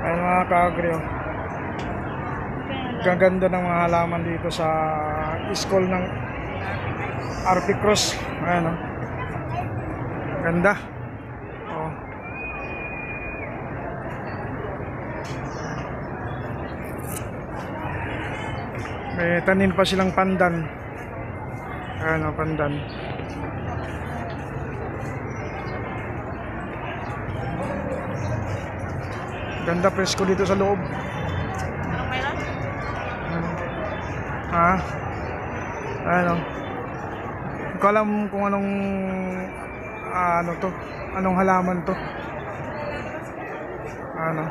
Ayun mga ka-agri, oh. Gaganda ng mga halaman dito sa school ng RP Cross. Ayan, oh. Ganda. Oh. May tanim pa silang pandan. Ayan, oh, pandan. Ganda, presko dito sa loob. Anong meron? Ha? Ano? Hindi ko alam kung anong ano to. Anong halaman to. Ano?